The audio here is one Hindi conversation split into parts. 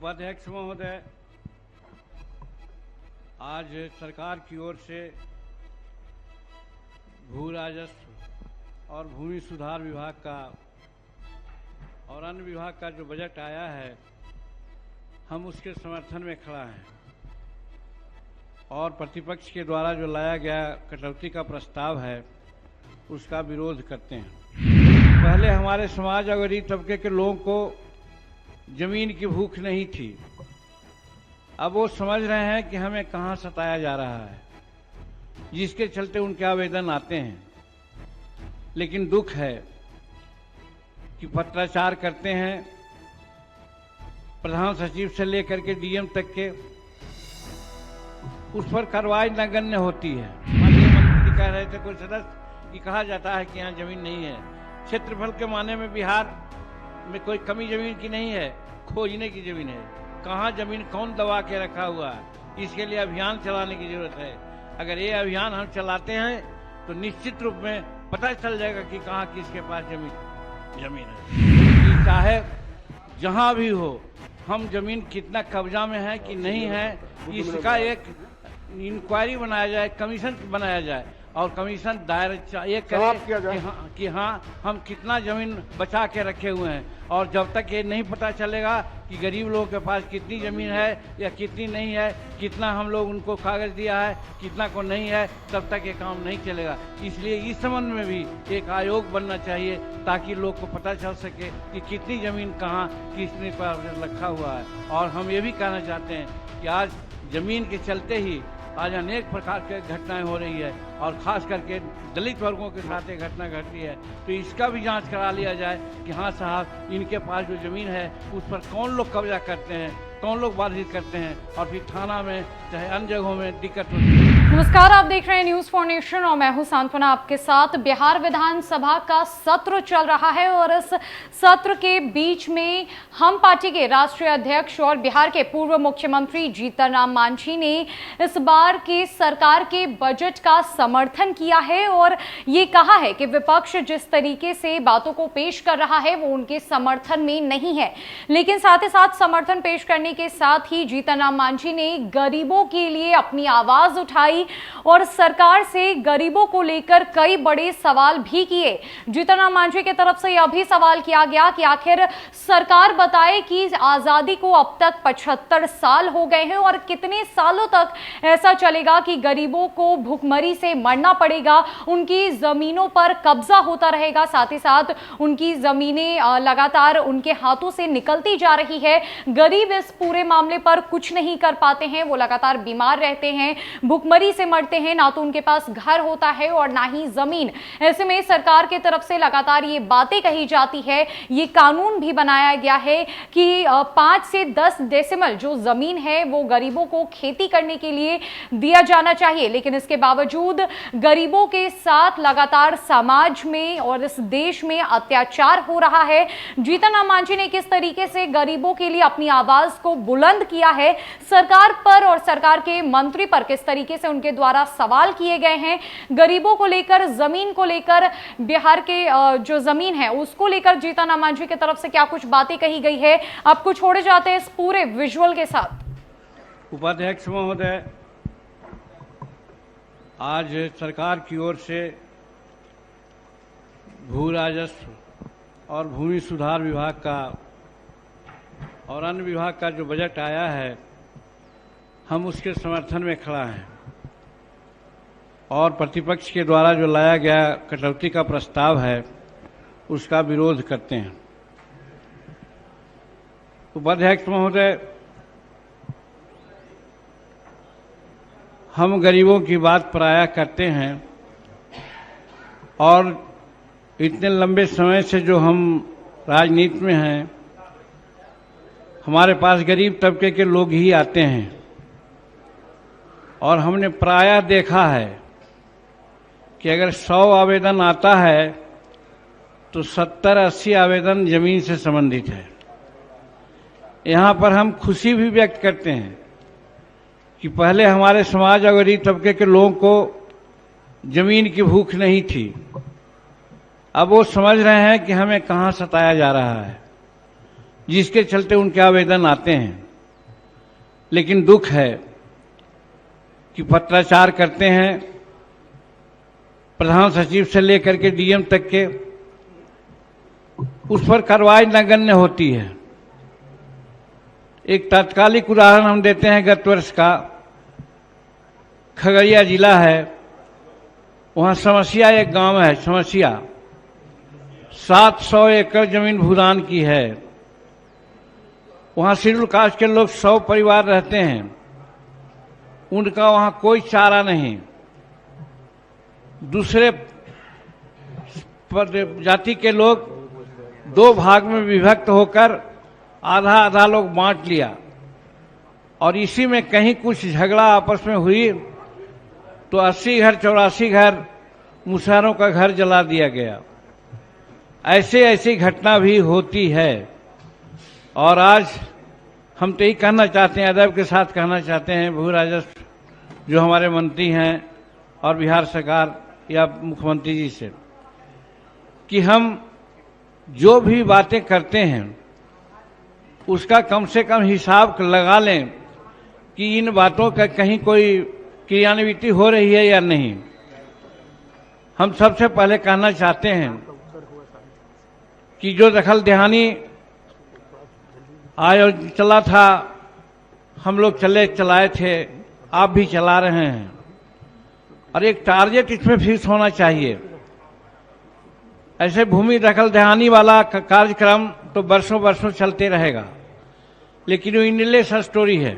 उपाध्यक्ष महोदय, आज सरकार की ओर से भू राजस्व और भूमि सुधार विभाग का और अन्य विभाग का जो बजट आया है, हम उसके समर्थन में खड़ा हैं और प्रतिपक्ष के द्वारा जो लाया गया कटौती का प्रस्ताव है उसका विरोध करते हैं। पहले हमारे समाज और गरीब तबके के लोगों को जमीन की भूख नहीं थी। अब वो समझ रहे हैं कि हमें कहाँ सताया जा रहा है, जिसके चलते उनके आवेदन आते हैं। लेकिन दुख है कि पत्राचार करते हैं, प्रधान सचिव से लेकर के डीएम तक के, उस पर कार्रवाई नगण्य होती है। माननीय मंत्री कह रहे थे कोई सदस्य कि कहा जाता है कि यहाँ जमीन नहीं है। क्षेत्रफल के माने में बिहार में कोई कमी जमीन की नहीं है, खोजने की जमीन है। कहाँ जमीन कौन दबा के रखा हुआ है, इसके लिए अभियान चलाने की जरूरत है। अगर ये अभियान हम चलाते हैं तो निश्चित रूप में पता चल जाएगा कि कहाँ किसके पास जमीन है। चाहे जहाँ भी हो, हम जमीन कितना कब्जा में है कि नहीं है, इसका एक इंक्वायरी बनाया जाए, कमीशन बनाया जाए और कमीशन दायर ये करे कि हाँ हम कितना जमीन बचा के रखे हुए हैं। और जब तक ये नहीं पता चलेगा कि गरीब लोगों के पास कितनी जमीन है या कितनी नहीं है, कितना हम लोग उनको कागज दिया है, कितना को नहीं है, तब तक ये काम नहीं चलेगा। इसलिए इस संबंध में भी एक आयोग बनना चाहिए ताकि लोग को पता चल सके कि कितनी जमीन कहाँ किसने पर रखा हुआ है। और हम ये भी कहना चाहते हैं कि आज जमीन के चलते ही आज अनेक प्रकार की घटनाएं हो रही है और खास करके दलित वर्गों के साथ ये घटना घटती है। तो इसका भी जांच करा लिया जाए कि हाँ साहब, इनके पास जो जमीन है उस पर कौन लोग कब्जा करते हैं, कौन लोग बाधित करते हैं और फिर थाना में चाहे अन्य जगहों में दिक्कत होती है। नमस्कार, आप देख रहे हैं न्यूज फॉर नेशन और मैं हूं सांत्वना आपके साथ। बिहार विधानसभा का सत्र चल रहा है और इस सत्र के बीच में हम पार्टी के राष्ट्रीय अध्यक्ष और बिहार के पूर्व मुख्यमंत्री जीतन राम मांझी ने इस बार की सरकार के बजट का समर्थन किया है और ये कहा है कि विपक्ष जिस तरीके से बातों को पेश कर रहा है वो उनके समर्थन में नहीं है। लेकिन साथ ही साथ समर्थन पेश करने के साथ ही जीतन राम मांझी ने गरीबों के लिए अपनी आवाज उठाई और सरकार से गरीबों को लेकर कई बड़े सवाल भी किए। जीतन राम मांझी की तरफ से यह भी सवाल किया गया कि आखिर सरकार बताए कि आजादी को अब तक 75 साल हो गए हैं और कितने सालों तक ऐसा चलेगा कि गरीबों को भूखमरी से मरना पड़ेगा, उनकी जमीनों पर कब्जा होता रहेगा, साथ ही साथ उनकी जमीनें लगातार उनके हाथों से निकलती जा रही है। गरीब इस पूरे मामले पर कुछ नहीं कर पाते हैं, वो लगातार बीमार रहते हैं, भूखमरी से मरते हैं, ना तो उनके पास घर होता है और ना ही जमीन। ऐसे में सरकार की तरफ से लगातार ये बातें कही जाती है, ये कानून भी बनाया गया है कि 5 से 10 डेसिमल जो जमीन है वो गरीबों को खेती करने के लिए दिया जाना चाहिए। लेकिन इसके बावजूद गरीबों के साथ लगातार समाज में और इस देश में अत्याचार हो रहा है। जीतन राम मांझी ने किस तरीके से गरीबों के लिए अपनी आवाज को बुलंद किया है, सरकार पर और सरकार के मंत्री पर किस तरीके से उनके द्वारा सवाल किए गए हैं, गरीबों को लेकर, जमीन को लेकर, बिहार के जो जमीन है उसको लेकर जीतन राम मांझी की तरफ से क्या कुछ बातें कही गई है, आपको छोड़े जाते हैं इस पूरे विजुअल के साथ। उपाध्यक्ष महोदय, आज सरकार की ओर से भू राजस्व और भूमि सुधार विभाग का और अन्य विभाग का जो बजट आया है, हम उसके समर्थन में खड़ा हैं और प्रतिपक्ष के द्वारा जो लाया गया कटौती का प्रस्ताव है उसका विरोध करते हैं। उपाध्यक्ष महोदय, हम गरीबों की बात प्रायः करते हैं और इतने लंबे समय से जो हम राजनीति में हैं, हमारे पास गरीब तबके के लोग ही आते हैं और हमने प्रायः देखा है कि अगर 100 आवेदन आता है तो 70-80 आवेदन जमीन से संबंधित है। यहाँ पर हम खुशी भी व्यक्त करते हैं कि पहले हमारे समाज और गरीब तबके के लोगों को जमीन की भूख नहीं थी। अब वो समझ रहे हैं कि हमें कहाँ सताया जा रहा है, जिसके चलते उनके आवेदन आते हैं। लेकिन दुख है कि पत्राचार करते हैं प्रधान सचिव से लेकर के डीएम तक के, उस पर कार्रवाई नगण्य होती है। एक तात्कालिक उदाहरण हम देते हैं गत वर्ष का। खगड़िया जिला है, वहां समस्या एक गांव है, समस्या 700 एकड़ जमीन भूदान की है। वहां शेड्यूल कास्ट के लोग 100 परिवार रहते हैं, उनका वहां कोई चारा नहीं। दूसरे जाति के लोग 2 भाग में विभक्त होकर आधा आधा लोग बांट लिया, और इसी में कहीं कुछ झगड़ा आपस में हुई तो 80 घर 84 घर मुसहरों का घर जला दिया गया। ऐसे ऐसी घटना भी होती है। और आज हम तो यही कहना चाहते हैं, अदब के साथ कहना चाहते हैं भू राजस्व जो हमारे मंत्री हैं और बिहार सरकार या मुख्यमंत्री जी से, कि हम जो भी बातें करते हैं उसका कम से कम हिसाब लगा लें कि इन बातों का कहीं कोई क्रियान्वित हो रही है या नहीं। हम सबसे पहले कहना चाहते हैं कि जो दखल देहानी आयोजन चला था, हम लोग चलाए थे, आप भी चला रहे हैं, और एक टारगेट इसमें फिक्स होना चाहिए। ऐसे भूमि दखल देहानी वाला कार्यक्रम तो वर्षों वर्षों चलते रहेगा, लेकिन वो इंडलेस स्टोरी है।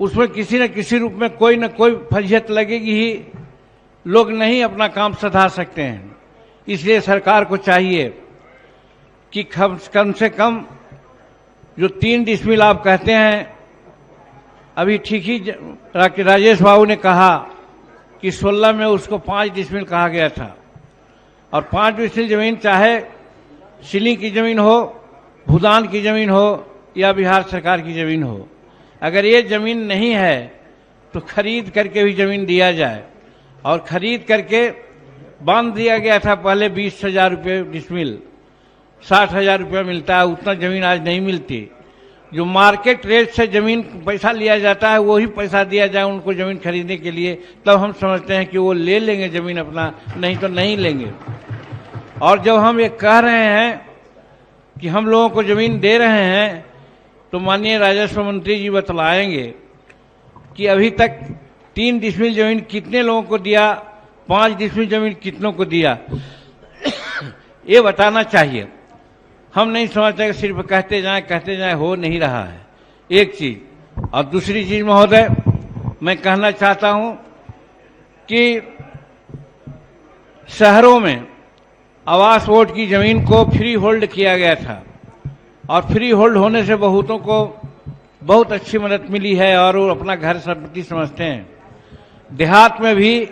उसमें किसी न किसी रूप में कोई न कोई फजीहत लगेगी ही, लोग नहीं अपना काम सधा सकते हैं। इसलिए सरकार को चाहिए कि कम से कम जो 3 डिसमिल आप कहते हैं, अभी ठीक ही राजेश बाबू ने कहा कि 16 में उसको 5 डिसमिल कहा गया था, और 5 डिसमिल जमीन चाहे सीलिंग की जमीन हो, भूदान की जमीन हो या बिहार सरकार की जमीन हो, अगर ये जमीन नहीं है तो खरीद करके भी जमीन दिया जाए। और खरीद करके बांध दिया गया था पहले 20,000 रुपये डिसमिल, 60,000 रुपया मिलता है, उतना जमीन आज नहीं मिलती। जो मार्केट रेट से जमीन पैसा लिया जाता है वही पैसा दिया जाए उनको जमीन खरीदने के लिए, तब हम समझते हैं कि वो ले लेंगे जमीन अपना, नहीं तो नहीं लेंगे। और जब हम ये कह रहे हैं कि हम लोगों को जमीन दे रहे हैं, तो माननीय राजस्व मंत्री जी बतलाएंगे कि अभी तक 3 डिसमिल जमीन कितने लोगों को दिया, 5 डिसमिल जमीन कितनों को दिया, ये बताना चाहिए। हम नहीं समझते कि सिर्फ कहते जाएं, हो नहीं रहा है एक चीज। और दूसरी चीज महोदय, मैं कहना चाहता हूं कि शहरों में आवास बोर्ड की जमीन को फ्री होल्ड किया गया था, और फ्री होल्ड होने से बहुतों को बहुत अच्छी मदद मिली है और वो अपना घर संपत्ति समझते हैं। देहात में भी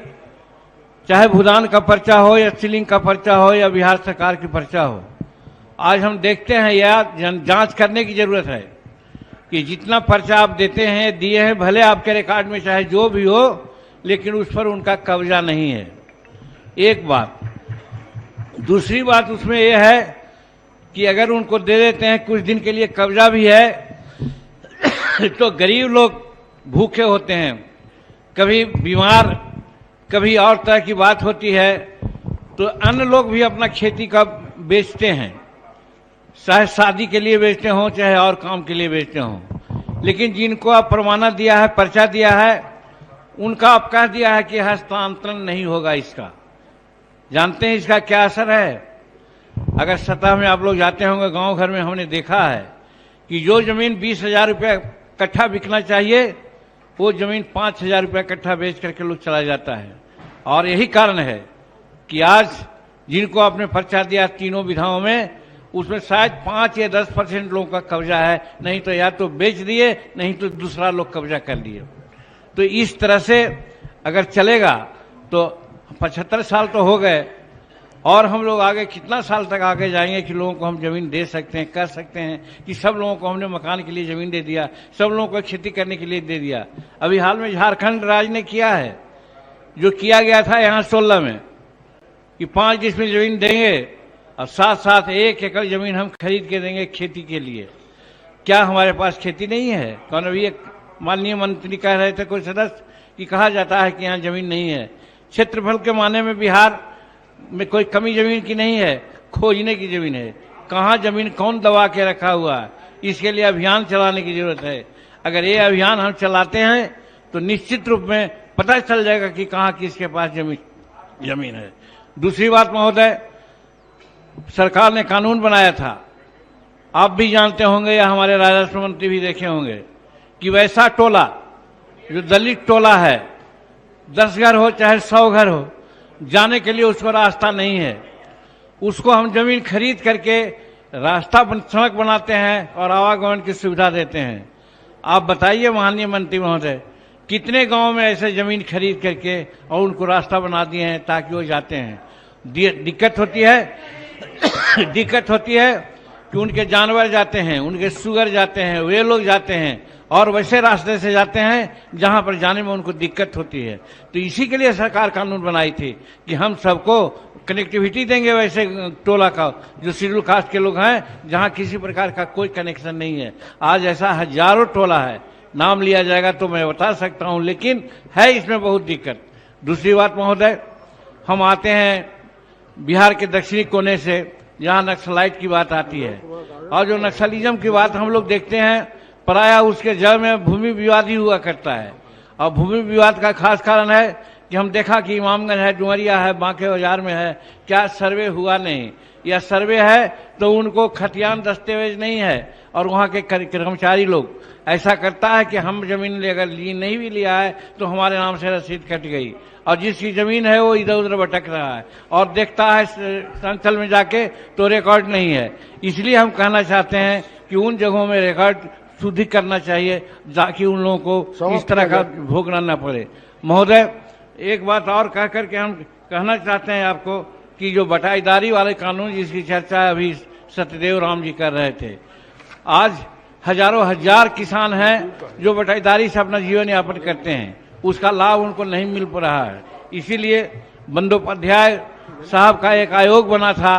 चाहे भूदान का पर्चा हो या सीलिंग का पर्चा हो या बिहार सरकार की पर्चा हो, आज हम देखते हैं या जांच करने की जरूरत है कि जितना पर्चा आप देते हैं, दिए हैं, भले आपके रिकॉर्ड में चाहे जो भी हो, लेकिन उस पर उनका कब्जा नहीं है। एक बात। दूसरी बात उसमें यह है कि अगर उनको दे देते हैं कुछ दिन के लिए कब्जा भी है तो गरीब लोग भूखे होते हैं, कभी बीमार, कभी और तरह की बात होती है, तो अन्य लोग भी अपना खेती का बेचते हैं, चाहे शादी के लिए बेचते हों चाहे और काम के लिए बेचते हों। लेकिन जिनको आप परवाना दिया है, पर्चा दिया है, उनका आप कह दिया है कि हस्तांतरण नहीं होगा इसका। जानते हैं इसका क्या असर है? अगर सतह में आप लोग जाते होंगे, गांव घर में हमने देखा है कि जो जमीन 20,000 रुपये कट्ठा बिकना चाहिए, वो जमीन 5,000 रुपये कट्ठा बेच करके लोग चला जाता है। और यही कारण है कि आज जिनको आपने पर्चा दिया तीनों विधाओं में, उसमें शायद 5 या 10% लोगों का कब्जा है, नहीं तो या तो बेच दिए, नहीं तो दूसरा लोग कब्जा कर लिए। तो इस तरह से अगर चलेगा तो 75 साल तो हो गए, और हम लोग आगे कितना साल तक आगे जाएंगे कि लोगों को हम जमीन दे सकते हैं, कर सकते हैं कि सब लोगों को हमने मकान के लिए जमीन दे दिया, सब लोगों को खेती करने के लिए दे दिया। अभी हाल में झारखंड राज्य ने किया है, जो किया गया था यहाँ 16 में कि 5 डिसमिल जमीन देंगे और साथ साथ 1 एकड़ जमीन हम खरीद के देंगे खेती के लिए। क्या हमारे पास खेती नहीं है? कौन अभी एक माननीय मंत्री कह रहे थे कोई सदस्य कि कहा जाता है कि यहाँ जमीन नहीं है। क्षेत्रफल के माने में बिहार में कोई कमी जमीन की नहीं है, खोजने की जमीन है। कहाँ जमीन कौन दबा के रखा हुआ है, इसके लिए अभियान चलाने की जरूरत है। अगर ये अभियान हम चलाते हैं तो निश्चित रूप में पता चल जाएगा कि कहाँ किसके पास जमीन है। दूसरी बात महोदय, सरकार ने कानून बनाया था, आप भी जानते होंगे या हमारे राजस्व मंत्री भी देखे होंगे कि वैसा टोला जो दलित टोला है, 10 घर हो चाहे 100 घर हो, जाने के लिए उसको रास्ता नहीं है। उसको हम जमीन खरीद करके रास्ता सड़क बनाते हैं और आवागमन की सुविधा देते हैं। आप बताइए माननीय मंत्री महोदय, कितने गांव में ऐसे जमीन खरीद करके और उनको रास्ता बना दिए हैं ताकि वो जाते हैं। दिक्कत होती है कि उनके जानवर जाते हैं, उनके सुगर जाते हैं, वे लोग जाते हैं और वैसे रास्ते से जाते हैं जहां पर जाने में उनको दिक्कत होती है। तो इसी के लिए सरकार कानून बनाई थी कि हम सबको कनेक्टिविटी देंगे वैसे टोला का जो शेड्यूल कास्ट के लोग हैं, जहां किसी प्रकार का कोई कनेक्शन नहीं है। आज ऐसा हजारों टोला है, नाम लिया जाएगा तो मैं बता सकता हूं, लेकिन है इसमें बहुत दिक्कत। दूसरी बात महोदय, हम आते हैं बिहार के दक्षिणी कोने से जहां नक्सलाइट की बात आती है, और जो नक्सलिज्म की बात हम लोग देखते हैं, प्रायः उसके जड़ में भूमि विवाद ही हुआ करता है। और भूमि विवाद का खास कारण है कि हम देखा कि इमामगंज है, डुमरिया है, बांके बाजार में है, क्या सर्वे हुआ नहीं, या सर्वे है तो उनको खतियान दस्तावेज नहीं है और वहाँ के कर्मचारी लोग ऐसा करता है कि हम जमीन अगर नहीं भी लिया है तो हमारे नाम से रसीद कट गई, और जिसकी जमीन है वो इधर उधर भटक रहा है और देखता है अंचल में जाके तो रिकॉर्ड नहीं है। इसलिए हम कहना चाहते हैं कि उन जगहों में रिकॉर्ड शुद्धि करना चाहिए ताकि उन लोगों को इस तरह का भोगना न पड़े। महोदय, एक बात और कह करके हम कहना चाहते हैं आपको कि जो बटाईदारी वाले कानून जिसकी चर्चा अभी सत्यदेव राम जी कर रहे थे, आज हजारों हजार किसान हैं जो बटाईदारी से अपना जीवन यापन करते हैं, उसका लाभ उनको नहीं मिल पा रहा है। इसीलिए बंदोपाध्याय साहब का एक आयोग बना था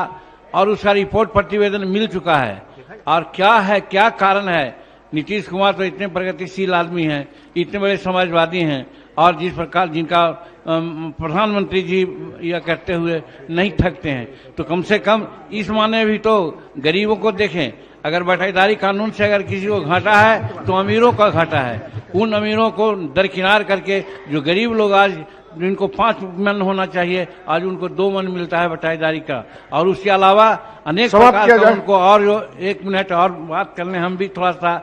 और उसका रिपोर्ट प्रतिवेदन मिल चुका है। और क्या कारण है, नीतीश कुमार तो इतने प्रगतिशील आदमी हैं, इतने बड़े समाजवादी हैं, और जिस प्रकार जिनका प्रधानमंत्री जी यह करते हुए नहीं थकते हैं, तो कम से कम इस माने भी तो गरीबों को देखें। अगर बटाईदारी कानून से अगर किसी को घाटा है तो अमीरों का घाटा है। उन अमीरों को दरकिनार करके जो गरीब लोग आज जिनको 5 मन होना चाहिए, आज उनको 2 मन मिलता है बटाईदारी का। और उसके अलावा अनेक प्रकार का उनको, और जो 1 मिनट और बात करने हम भी थोड़ा सा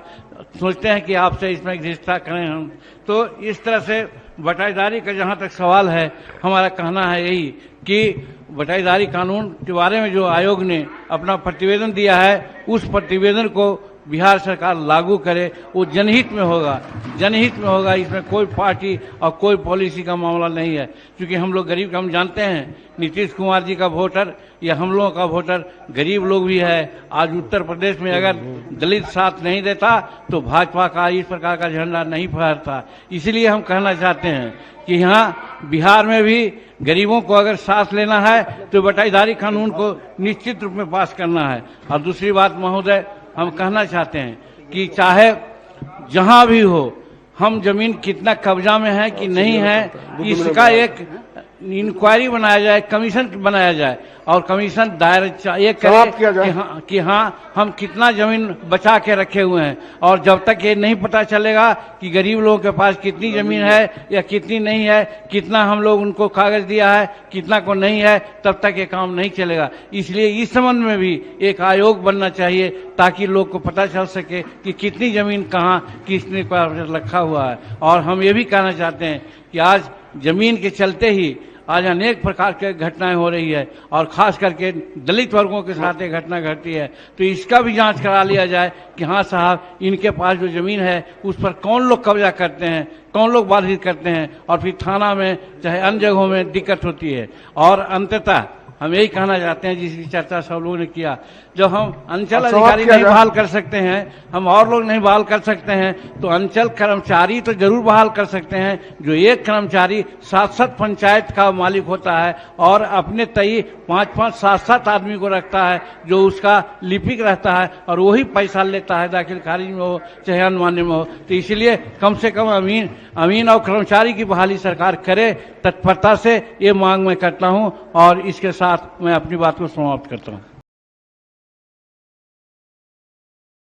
सोचते हैं कि आपसे इसमें रिश्ता करें हम। तो इस तरह से बटाईदारी का जहां तक सवाल है, हमारा कहना है यही कि बटाईदारी कानून के बारे में जो आयोग ने अपना प्रतिवेदन दिया है, उस प्रतिवेदन को बिहार सरकार लागू करे। वो जनहित में होगा, इसमें कोई पार्टी और कोई पॉलिसी का मामला नहीं है। क्योंकि हम लोग गरीब, हम जानते हैं नीतीश कुमार जी का वोटर या हम लोगों का वोटर गरीब लोग भी है। आज उत्तर प्रदेश में अगर दलित साथ नहीं देता तो भाजपा का इस प्रकार का झंडा नहीं फहरता। इसलिए हम कहना चाहते हैं कि यहाँ बिहार में भी गरीबों को अगर साथ लेना है तो बटाईदारी कानून को निश्चित रूप में पास करना है। और दूसरी बात महोदय, हम कहना चाहते हैं कि चाहे जहां भी हो, हम जमीन कितना कब्जा में है कि नहीं है, इसका एक इंक्वायरी बनाया जाए, कमीशन बनाया जाए, और कमीशन दायर ये करे कि हाँ हम कितना जमीन बचा के रखे हुए हैं। और जब तक ये नहीं पता चलेगा कि गरीब लोगों के पास कितनी जमीन है या कितनी नहीं है, कितना हम लोग उनको कागज दिया है, कितना को नहीं है, तब तक ये काम नहीं चलेगा। इसलिए इस संबंध में भी एक आयोग बनना चाहिए ताकि लोग को पता चल सके कि कितनी जमीन कहाँ किसने रखा हुआ है। और हम ये भी कहना चाहते हैं कि आज जमीन के चलते ही आज अनेक प्रकार के घटनाएं हो रही है, और खास करके दलित वर्गों के साथ ये घटना घटती है। तो इसका भी जांच करा लिया जाए कि हाँ साहब, इनके पास जो जमीन है उस पर कौन लोग कब्जा करते हैं, कौन लोग बाधित करते हैं, और फिर थाना में चाहे अन्य जगहों में दिक्कत होती है। और अंततः हम यही कहना चाहते हैं जिसकी चर्चा सब लोगों ने किया। जो हम अंचल अधिकारी नहीं बहाल कर सकते हैं, हम और लोग नहीं बहाल कर सकते हैं, तो अंचल कर्मचारी तो जरूर बहाल कर सकते हैं। जो एक कर्मचारी 7-7 पंचायत का मालिक होता है और अपने तय 5-5, 7-7 आदमी को रखता है, जो उसका लिपिक रहता है और वही पैसा लेता है, दाखिल खारिज में हो चाहे अनमान्य में हो। तो इसलिए कम से कम अमीन और कर्मचारी की बहाली सरकार करे तत्परता से, ये मांग मैं करता हूं और इसके साथ मैं अपनी बात को समाप्त करता हूं।